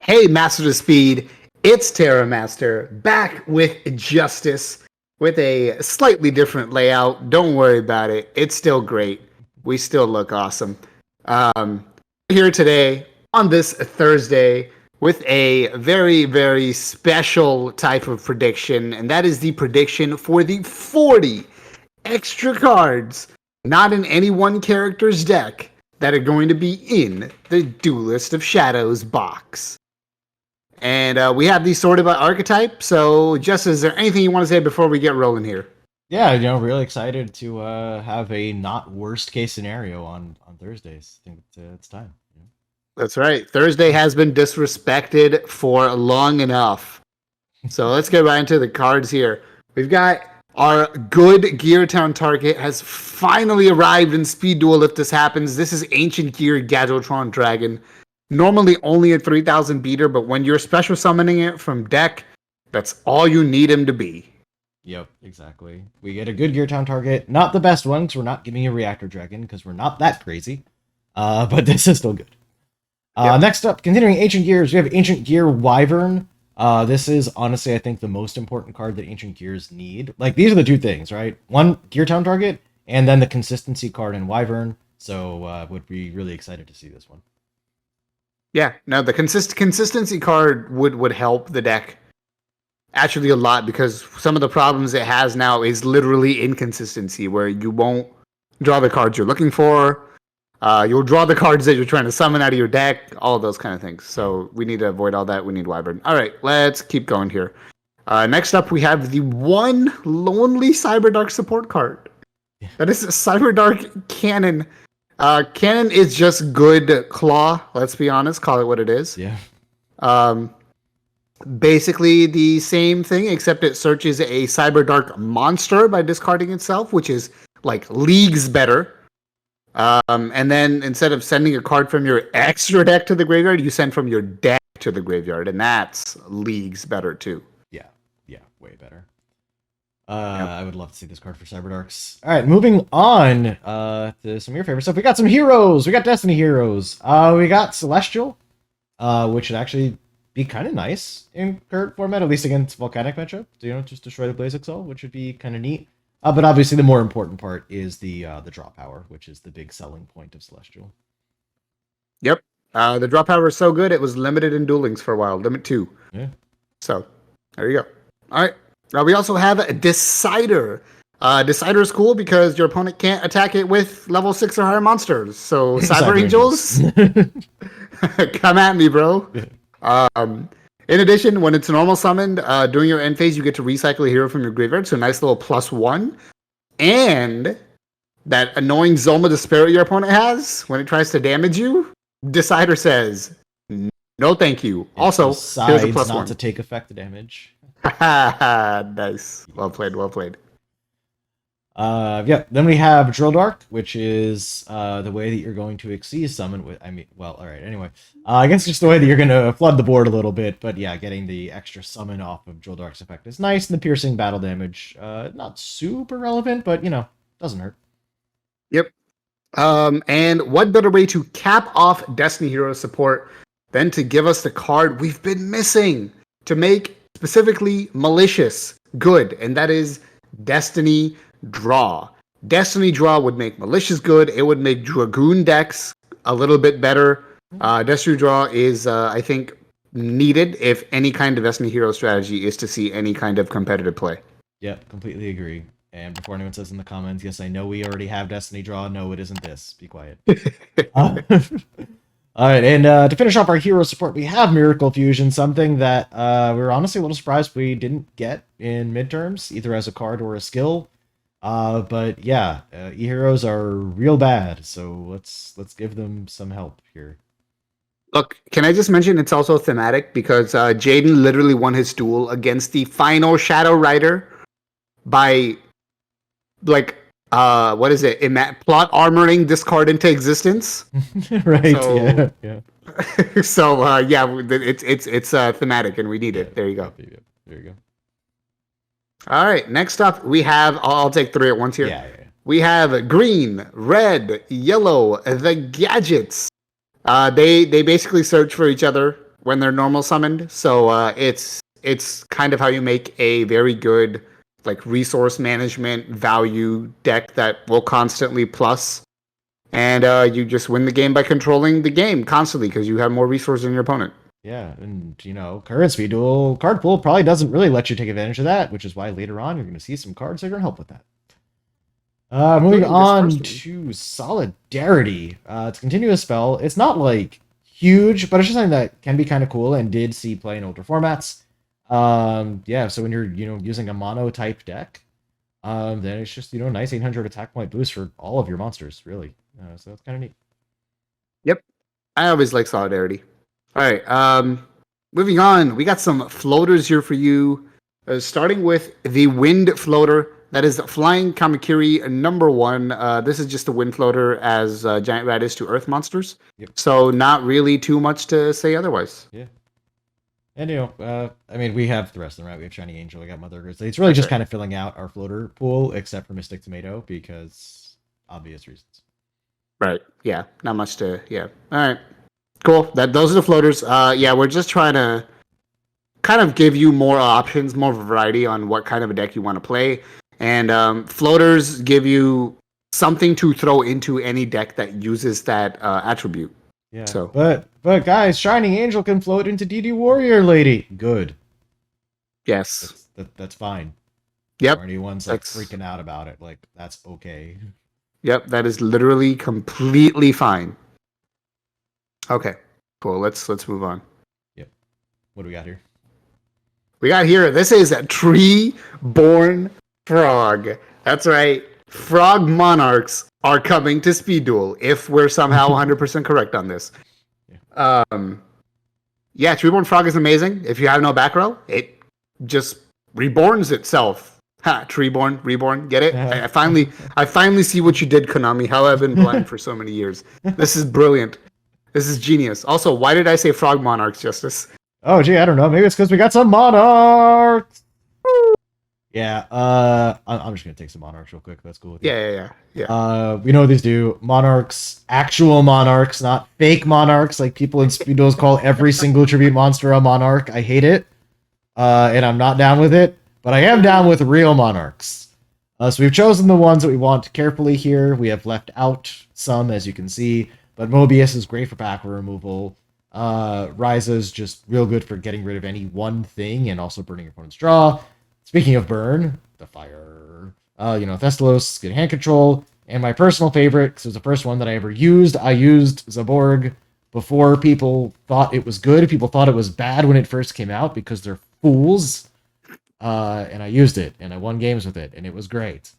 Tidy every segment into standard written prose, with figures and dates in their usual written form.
Hey, Master of Speed, it's Terra Master back with Justice with a slightly different layout. Don't worry about it. It's still great. We still look awesome. Um, here today on this Thursday with a very, very special type of prediction, and that is the prediction for the 40 extra cards, not in any one character's deck, that are going to be in the Duelist of Shadows box. And we have these sorted by archetype. So, Jess, is there anything you want to say before we get rolling here? Yeah, really excited to have a not worst case scenario on Thursdays. I think it's time. That's right. Thursday has been disrespected for long enough. So let's get right into the cards here. We've got our good Gear Town target has finally arrived in Speed Duel if this happens. This is Ancient Gear Gadgetron Dragon. Normally only a 3000 beater, but when you're special summoning it from deck, that's all you need him to be. Yep, exactly. We get a good Gear Town target. Not the best one, because we're not giving a Reactor Dragon, because we're not that crazy. But this is still good. Yep. Next up, continuing Ancient Gears, we have Ancient Gear Wyvern. This is honestly, I think, the most important card that Ancient Gears need. Like, these are the two things, right? One, Gear Town target, and then the consistency card in Wyvern. So, would be really excited to see this one. Yeah, no, the consistency card would help the deck actually a lot, because some of the problems it has now is literally inconsistency, where you won't draw the cards you're looking for. You'll draw the cards that you're trying to summon out of your deck, all of those kind of things. So we need to avoid all that. We need Wyvern. All right, let's keep going here. Next up, we have the one lonely Cyberdark support card. That is Cyberdark Cannon. Cannon is just good claw. Let's be honest. Call it what it is. Yeah. Basically the same thing, except it searches a Cyberdark monster by discarding itself, which is like leagues better. And then instead of sending a card from your extra deck to the graveyard, you send from your deck to the graveyard, and that's leagues better too. Yeah, way better. I would love to see this card for Cyberdarks. All right, moving on to some of your favorite stuff. We got some heroes. We got Destiny heroes. We got Celestial, which should actually be kind of nice in current format, at least against Volcanic matchup. Just destroy the Blaze Excel, which would be kind of neat. But obviously, the more important part is the draw power, which is the big selling point of Celestial. Yep. The draw power is so good, it was limited in Duel Links for a while. Limit 2. Yeah. So, there you go. All right. We also have a Decider. Decider is cool because your opponent can't attack it with level 6 or higher monsters. So, Cyber Angels, come at me, bro. In addition, when it's normal summoned, during your end phase, you get to recycle a hero from your graveyard. So, nice little +1. And that annoying Zoma Despair your opponent has when it tries to damage you, Decider says, no thank you. It also, here's a +1. Not to take effect damage. Nice. Well played, well played. Yeah, then we have Drill Dark, which is the way that you're going to Xyz summon with, alright, anyway. I guess just the way that you're going to flood the board a little bit, but yeah, getting the extra summon off of Drill Dark's effect is nice, and the piercing battle damage, not super relevant, but, doesn't hurt. Yep. And what better way to cap off Destiny Hero support than to give us the card we've been missing to make specifically Malicious good, and that is Destiny Draw. Destiny Draw would make Malicious good. It would make Dragoon decks a little bit better. Destiny Draw is, I think, needed if any kind of Destiny Hero strategy is to see any kind of competitive play. Yep, completely agree. And before anyone says in the comments, yes, I know we already have Destiny Draw. No, it isn't this. Be quiet. All right, and to finish off our hero support, we have Miracle Fusion, something that we were honestly a little surprised we didn't get in midterms, either as a card or a skill. But yeah, e-heroes are real bad, so let's give them some help here. Look, can I just mention it's also thematic, because Jaden literally won his duel against the final Shadow Rider by, like, what is it? Plot armoring this card into existence. Right. So, yeah. So yeah, it's thematic, and we need it. There you go. There you go. All right. Next up, we have. I'll take 3 at once here. Yeah. We have green, red, yellow. The gadgets. They basically search for each other when they're normal summoned. So it's kind of how you make a very good like resource management value deck that will constantly plus, and you just win the game by controlling the game constantly because you have more resources than your opponent. Yeah, and current speed duel card pool probably doesn't really let you take advantage of that, which is why later on you're going to see some cards that are going to help with that. Moving on to Solidarity. It's a continuous spell. It's not like huge, but it's just something that can be kind of cool and did see play in older formats. Yeah, so when you're using a mono type deck, then it's just nice 800 attack point boost for all of your monsters, really. So that's kind of neat. Yep, I always like Solidarity. All right, moving on, we got some floaters here for you. Starting with the Wind Floater. That is Flying Kamakiri number 1. This is just a wind floater as Giant Rat is to Earth monsters. Yep. So not really too much to say otherwise. Yeah. And, I mean, we have the rest of them, right? We have Shining Angel, we got Mother Grizzly. It's really just kind of filling out our floater pool, except for Mystic Tomato, because obvious reasons. Right. Yeah. Not much to, yeah. All right. Cool. Those are the floaters. Yeah, we're just trying to kind of give you more options, more variety on what kind of a deck you want to play. And floaters give you something to throw into any deck that uses that attribute. Yeah. So, but guys, Shining Angel can float into DD Warrior Lady. Good. Yes. That's fine. Yep. Or anyone's like freaking out about it, like that's okay. Yep, that is literally completely fine. Okay. Cool. Let's move on. Yep. What do we got here? We got here. This is a Tree-born Frog. That's right. Frog Monarchs are coming to Speed Duel if we're somehow 100% correct on this. Yeah, Tree-born Frog is amazing. If you have no back row, it just reborns itself. Ha, Treeborn, reborn. Get it? I finally see what you did, Konami. How I've been blind for so many years. This is brilliant. This is genius. Also, why did I say Frog Monarchs, Justice? Oh, gee, I don't know. Maybe it's because we got some Monarchs. Yeah, I'm just gonna take some Monarchs real quick. That's cool with you. Yeah. We know what these do. Monarchs, actual Monarchs, not fake Monarchs, like people in Speed Duels call every single tribute monster a Monarch. I hate it, and I'm not down with it. But I am down with real Monarchs. So we've chosen the ones that we want carefully here. We have left out some, as you can see. But Mobius is great for back row removal. Ryza's just real good for getting rid of any one thing and also burning your opponent's draw. Speaking of burn, the fire. Thestalos, good hand control. And my personal favorite, because it was the first one that I ever used. I used Zaborg before people thought it was good. People thought it was bad when it first came out because they're fools. And I used it, and I won games with it, and it was great.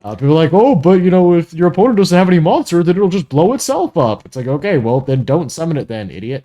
People are like, oh, but if your opponent doesn't have any monster, then it'll just blow itself up. It's like, okay, well, then don't summon it then, idiot.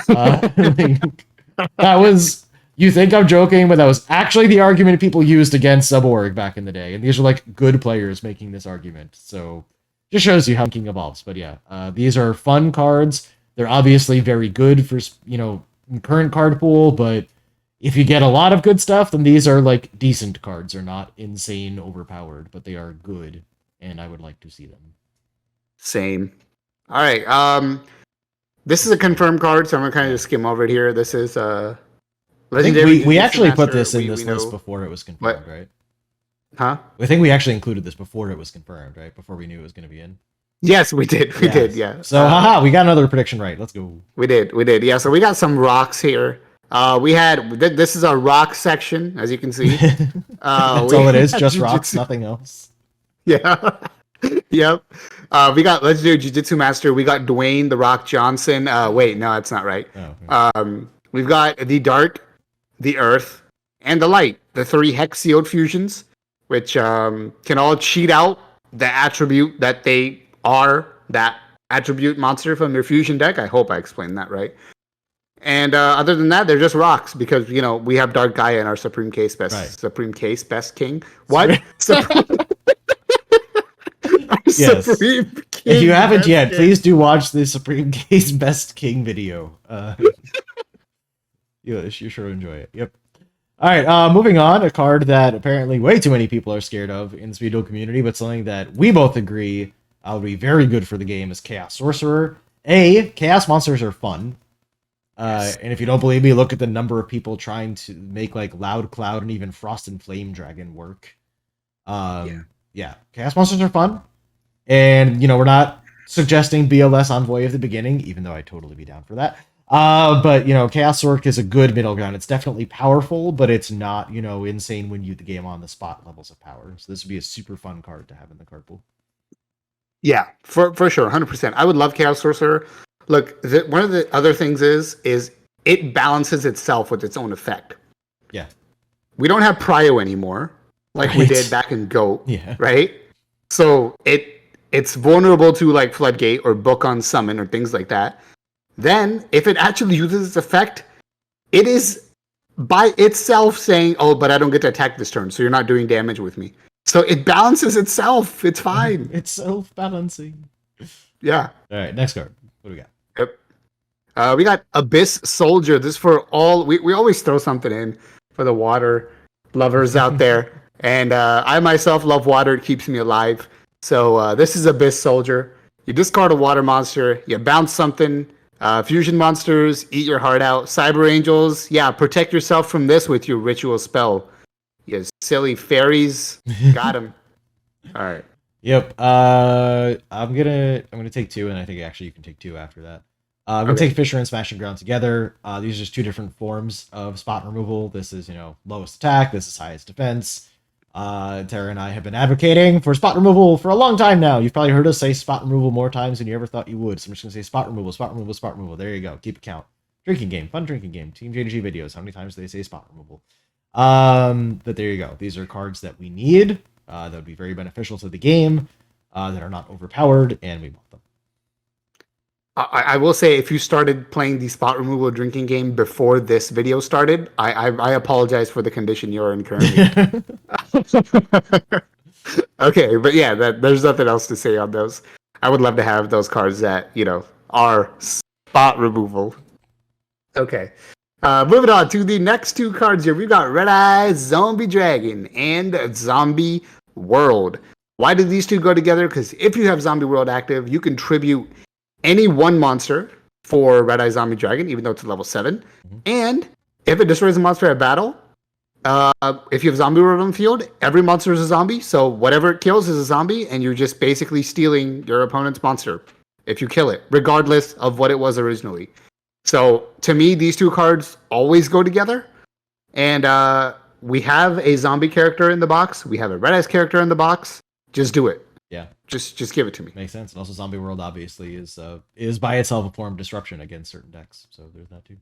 That was, you think I'm joking, but that was actually the argument people used against Zaborg back in the day, and these are like good players making this argument, so just shows you how thinking evolves. But yeah, these are fun cards. They're obviously very good for, current card pool, but if you get a lot of good stuff, then these are like decent cards. They're not insane overpowered, but they are good, and I would like to see them. Same. All right. This is a confirmed card, so I'm gonna kind of just skim over it here. This is Legendary. We actually put this in this list before it was confirmed, right? Huh? I think we actually included this before it was confirmed, right? Before we knew it was going to be in. Yes, we did. We did. Yeah. So, we got another prediction right. Let's go. We did. Yeah. So we got some rocks here. We had this is our rock section, as you can see. That's all it is, just rocks, nothing else. Yeah. Yep. We got Legendary Jiu-Jitsu Master. We got Dwayne the Rock Johnson. Wait, no, that's not right. Oh, okay. We've got the Dark, the Earth, and the Light. The 3 Hex Sealed fusions, which can all cheat out the attribute that they are. That attribute monster from your fusion deck. I hope I explained that right. And other than that, they're just rocks because we have Dark Gaia in our Supreme Case Best King. What? Yes. Supreme King if you haven't yet, please do watch the Supreme Case Best King video. You sure enjoy it. Yep. All right. Moving on, a card that apparently way too many people are scared of in the Speed Duel community, but something that we both agree will be very good for the game is Chaos Sorcerer. Chaos monsters are fun. And if you don't believe me, look at the number of people trying to make like Loud Cloud and even Frost and Flame Dragon work. Yeah. Yeah, Chaos Monsters are fun. And, we're not suggesting BLS Envoy at the beginning, even though I'd totally be down for that. But, Chaos Orc is a good middle ground. It's definitely powerful, but it's not, insane when you the game on the spot levels of power. So this would be a super fun card to have in the card pool. Yeah, for sure, 100%. I would love Chaos Sorcerer. Look, one of the other things is it balances itself with its own effect. Yeah. We don't have Prio anymore, like we did back in GOAT, Yeah. right? So it's vulnerable to like Floodgate or Book on Summon or things like that. Then, if it actually uses its effect, it is by itself saying, "Oh, but I don't get to attack this turn, so you're not doing damage with me." So it balances itself. It's fine. It's self-balancing. Yeah. All right, next card. What do we got? Yep. We got Abyss Soldier. This for all. We always throw something in for the water lovers out there. And I myself love water. It keeps me alive. So this is Abyss Soldier. You discard a water monster. You bounce something. Fusion monsters. Eat your heart out. Cyber Angels. Yeah, protect yourself from this with your ritual spell. You silly fairies. Got him. All right. Yep. I'm gonna take two, and I think actually you can take two after that. I'm gonna take Fisher and Smashing Ground together. These are just two different forms of spot removal. This is lowest attack. This is highest defense. Tara and I have been advocating for spot removal for a long time now. You've probably heard us say spot removal more times than you ever thought you would. So I'm just gonna say spot removal, spot removal, spot removal. There you go. Keep a count. Drinking game, fun drinking game. Team JDG videos. How many times do they say spot removal? But there you go. These are cards that we need. That would be very beneficial to the game. That are not overpowered, and we want them. I will say, if you started playing the spot removal drinking game before this video started, I apologize for the condition you're in currently. Okay, but yeah, there's nothing else to say on those. I would love to have those cards that are spot removal. Okay, moving on to the next two cards here. We've got Red Eye Zombie Dragon and Zombie World. Why do these two go together? Because if you have Zombie World active, you can tribute any one monster for Red Eye Zombie Dragon, even though it's level 7. Mm-hmm. And if it destroys a monster at battle, if you have Zombie World on the field, every monster is a zombie. So whatever it kills is a zombie, and you're just basically stealing your opponent's monster if you kill it, regardless of what it was originally. So to me, these two cards always go together. And we have a zombie character in the box. We have a Red Eyes character in the box. Just do it. Yeah. Just give it to me. Makes sense. And also Zombie World obviously is by itself a form of disruption against certain decks. So there's that too.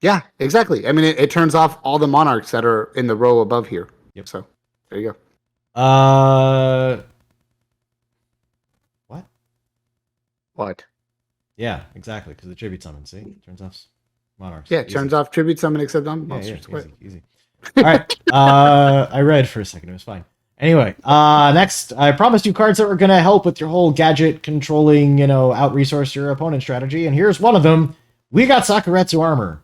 Yeah, exactly. I mean, it turns off all the monarchs that are in the row above here. Yep. So there you go. What? What? Yeah, exactly. Because the tribute summon, see? It turns off monarchs. Yeah, it turns off tribute summon except on monsters. Yeah, easy. All right. I read for a second. It was fine. Anyway, next, I promised you cards that were going to help with your whole gadget controlling, out-resource your opponent strategy, and here's one of them. We got Sakuretsu Armor.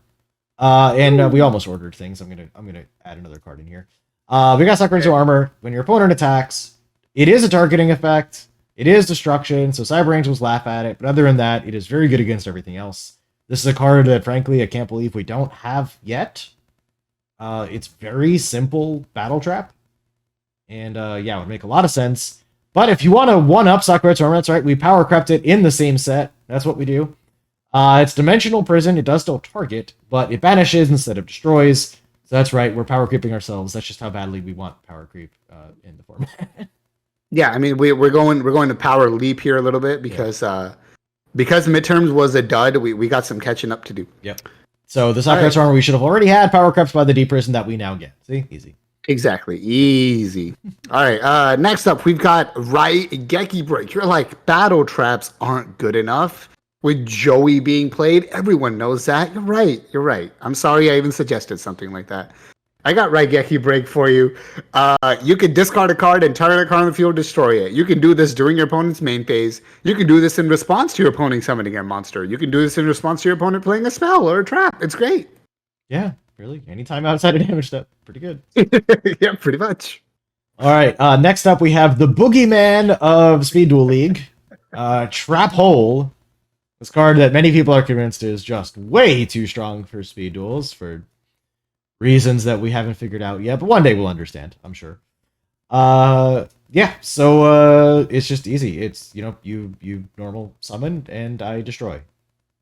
And we almost ordered things. I'm gonna add another card in here. We got Sakuretsu Armor. When your opponent attacks, it is a targeting effect. It is destruction, so Cyber Angels laugh at it, but other than that, it is very good against everything else. This is a card that, frankly, I can't believe we don't have yet. It's very simple battle trap. And yeah, it would make a lot of sense. But if you want to one-up Sakuretsu Armor, that's right, we power crept it in the same set. That's what we do. It's Dimensional Prison. It does still target, but it banishes instead of destroys. So that's right, we're power creeping ourselves. That's just how badly we want power creep in the format. Yeah, I mean we're going to power leap here a little bit because midterms was a dud. We got some catching up to do. Yep. So the Sakuretsu Armor, we should have already had power crept by the deep prison that we now get. See, easy. Exactly. Easy. All right. Next up, we've got Raigeki Break. You're like, battle traps aren't good enough. With Joey being played, everyone knows that. You're right. I'm sorry I even suggested something like that. I got Raigeki Break for you. You can discard a card and target a card on the field, destroy it. You can do this during your opponent's main phase. You can do this in response to your opponent summoning a monster. You can do this in response to your opponent playing a spell or a trap. It's great. Yeah, really. Anytime outside of damage step. Pretty good. Yeah, pretty much. All right. Next up, we have the Boogeyman of Speed Duel League. Trap Hole. This card that many people are convinced is just way too strong for speed duels for reasons that we haven't figured out yet, but one day we'll understand, I'm sure. Yeah, so it's just easy. It's, you normal summon and I destroy.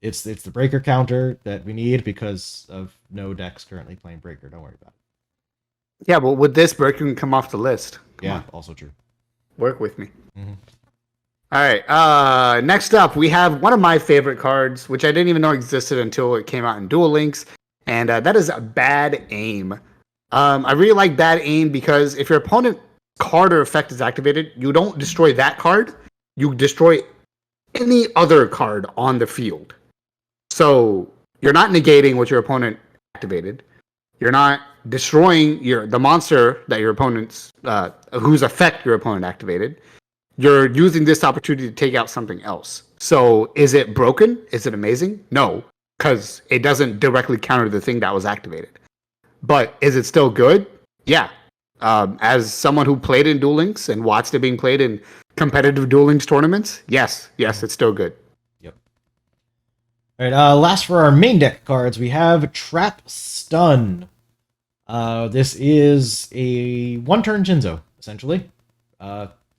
It's the breaker counter that we need because of no decks currently playing breaker. Don't worry about it. Yeah, but with this, breaker can come off the list. Come on. Also true. Work with me. All right. Next up, we have one of my favorite cards, which I didn't even know existed until it came out in Duel Links, and that is Bad Aim. I really like Bad Aim because if your opponent card or effect is activated, you don't destroy that card. You destroy any other card on the field. So you're not negating what your opponent activated. You're not destroying the monster that your opponent's whose effect your opponent activated. You're using this opportunity to take out something else. So is it broken? Is it amazing? No, because it doesn't directly counter the thing that was activated. But is it still good? Yeah. As someone who played in Duel Links and watched it being played in competitive Duel Links tournaments, yes, it's still good. Yep. All right. Last for our main deck cards, we have Trap Stun. This is a one-turn Jinzo, essentially.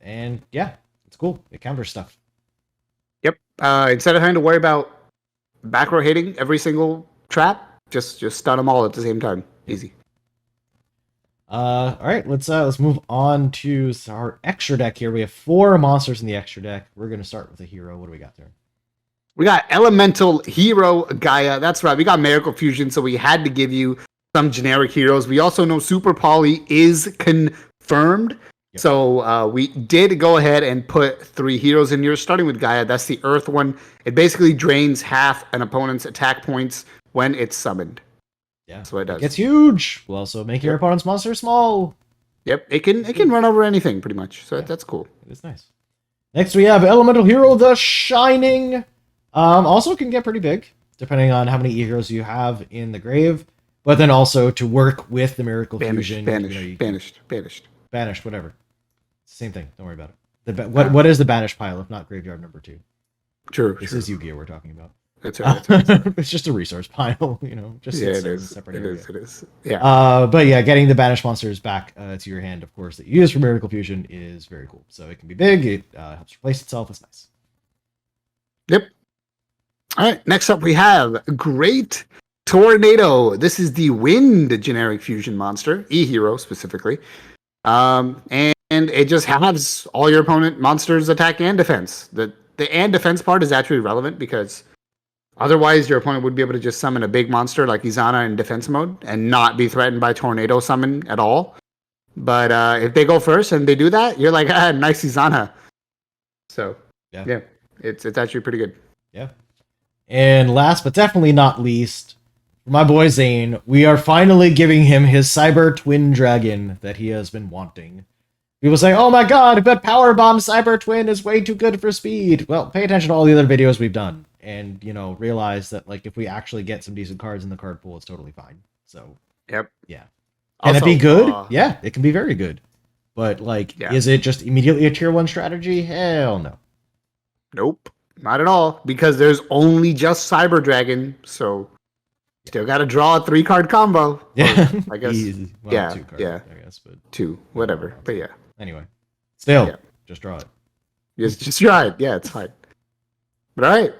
And yeah, it's cool. It counters stuff. Yep. Instead of having to worry about back row hitting every single trap, just stun them all at the same time. Easy. All right, let's move on to our extra deck here. We have 4 monsters in the extra deck. We're gonna start with a hero. What do we got there? We got Elemental Hero Gaia. That's right. We got Miracle Fusion, so we had to give you some generic heroes. We also know Super Poly is confirmed. Yep. So we did go ahead and put 3 heroes in here, starting with Gaia. That's the Earth one. It basically drains half an opponent's attack points when it's summoned. Yeah, that's what it does. It's huge. Will also make your opponent's monster small. Yep, it can run over anything pretty much. So that's cool. It is nice. Next we have Elemental Hero The Shining. Also can get pretty big depending on how many heroes you have in the grave, but then also to work with the Miracle Fusion. Banished, whatever. Same thing. Don't worry about it. What is the banished pile if not graveyard number 2? True. This is Yu-Gi-Oh we're talking about. That's right. It's just a resource pile, Just it is. It is. Yeah. But yeah, getting the banished monsters back to your hand, of course, that you use for Miracle Fusion is very cool. So it can be big. It helps replace itself. It's nice. Yep. All right. Next up, we have Great Tornado. This is the Wind generic fusion monster, E-Hero specifically. And it just has all your opponent monsters attack and defense. The and defense part is actually relevant because otherwise your opponent would be able to just summon a big monster like Izana in defense mode and not be threatened by Tornado Summon at all. But if they go first and they do that, you're like, nice Izana. So yeah, it's actually pretty good. Yeah. And last but definitely not least, for my boy Zane, we are finally giving him his Cyber Twin Dragon that he has been wanting. People say, oh my god, but Power Bomb Cyber Twin is way too good for speed. Well, pay attention to all the other videos we've done. And, realize that, if we actually get some decent cards in the card pool, it's totally fine. So, yep. Yeah. Can it be good? Yeah, it can be very good. But, is it just immediately a tier 1 strategy? Hell no. Nope. Not at all. Because there's only just Cyber Dragon, so still got to draw a 3-card combo. Yeah. I guess. Easy. Well, 2 cards, I guess. But 2, whatever. But yeah. Anyway. Still, just draw it. Just draw it. Yeah, it's fine. But all right.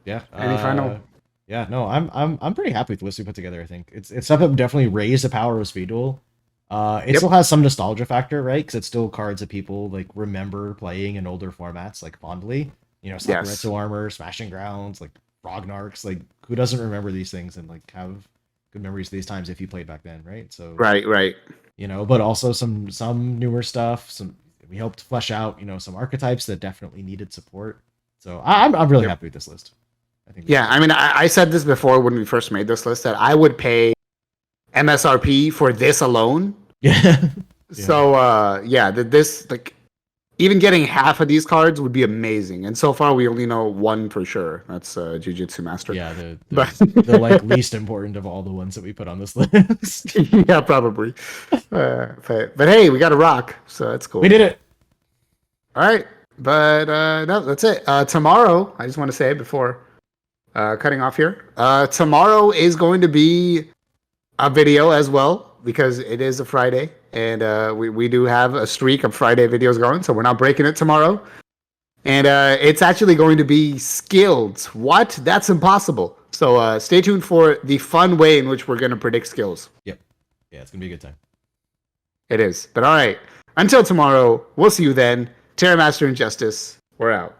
Yeah. Any final? Yeah, no, I'm pretty happy with what we put together. I think it's stuff that definitely raised the power of Speed Duel. It still has some nostalgia factor, right? Because it's still cards that people remember playing in older formats, fondly. Sakuretsu Armor, Smashing Grounds, Rognarks. Who doesn't remember these things and have good memories of these times if you played back then, right? So right. But also some newer stuff. We helped flesh out some archetypes that definitely needed support. So I'm really happy with this list. I think. Yeah, I mean, I said this before when we first made this list that I would pay MSRP for this alone. Yeah. So this even getting half of these cards would be amazing. And so far we only know one for sure. That's Jujutsu Master. Yeah, the least important of all the ones that we put on this list. Yeah, probably. But hey, we got a rock, so that's cool. We did it. All right. But no, that's it. Tomorrow, I just want to say before cutting off here, tomorrow is going to be a video as well because it is a Friday, and we do have a streak of Friday videos going, so we're not breaking it tomorrow. And it's actually going to be skilled. What? That's impossible. So stay tuned for the fun way in which we're going to predict skills. Yep. Yeah, it's gonna be a good time. It is. But all right. Until tomorrow, we'll see you then. Terra Master and Justice, we're out.